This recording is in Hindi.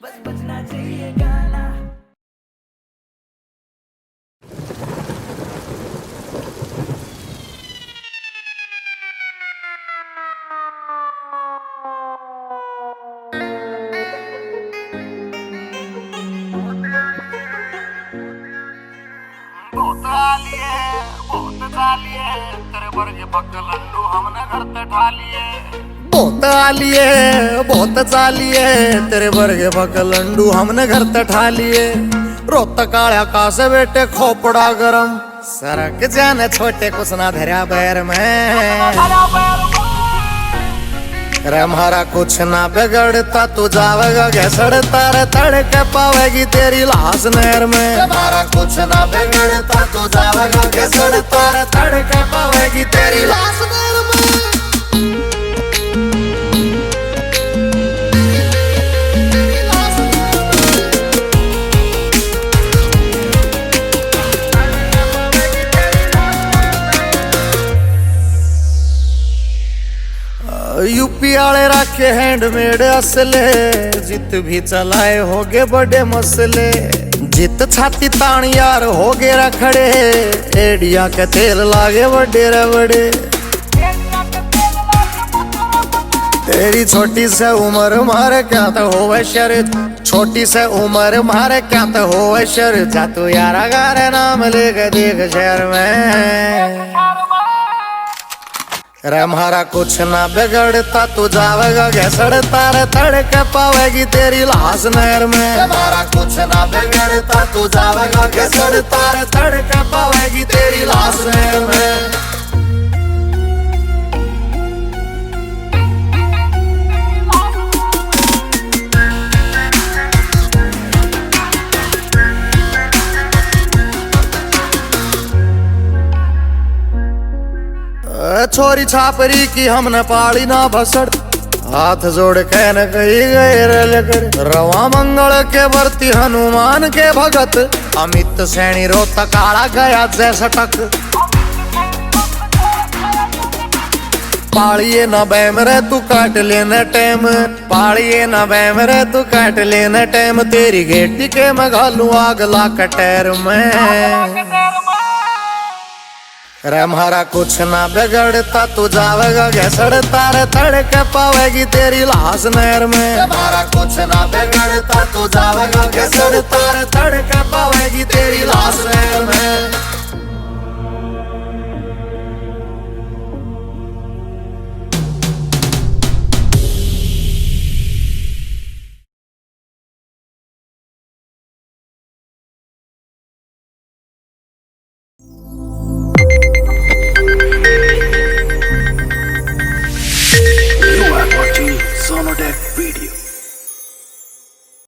बस बजना चाहिए गाना। बहुत डालिए तेरे वर्गे पक्का लड्डू हमने घर पे ठा लिए। बहुत चालिए तेरे वर्गे पक्का लड्डू हमने घर पे ठा लिए। रोत काला कास बेटे खोपड़ा गरम सरक जाने छोटे कुछ ना धरा पैर में। रे हमारा कुछ ना बिगड़ता तू जावेगा घसड़ तारे तड़के पावेगी तेरी लाश नहर में। हमारा कुछ ना बिगड़ता तू जावेगा घसड़ तारे तड़के पावेगी तेरी लाश नहर में। यूपी वाले रखे हैंडमेड असले जित भी चलाए होगे बड़े मसले। जित छाती तान यार होगे रखड़े एडिया के तेल लागे बड़े रबड़े। तेरी छोटी से उम्र मारे क्या तो हो शर छोटी से उम्र मारे क्या तो हो शर जा तू यारा गारे नाम लेके देख शहर में। रे हमारा कुछ ना बिगड़ता तू जावेगा घसड़ तारे तड़के पावेगी तेरी लाश नहर में। हमारा कुछ ना बिगड़ता तू जावेगा घसड़ तारे तड़के पावेगी तेरी लाश नहर में। छोरी छापरी की हमने पाली ना भसड़ हाथ जोड़ के न कही गए लेकर। रवा मंगल के वर्ती हनुमान के भगत अमित सैनी रोता काला गया जैसा टक। पालिए न बैम रे तू काट लेना टाइम पालिए न बैम रे तू काट लेना टाइम। तेरी गेटी के मैं घालू आग ला कटैर में। रे हमारा कुछ ना बिगड़ता तू जावेगा घसड़ तारे तड़के पावेगी तेरी लाश नहर में। हमारा कुछ ना बिगड़ता तू जावेगा घसड़ तारे तड़के पावेगी तेरी लाश नहर में। Sonodec Video.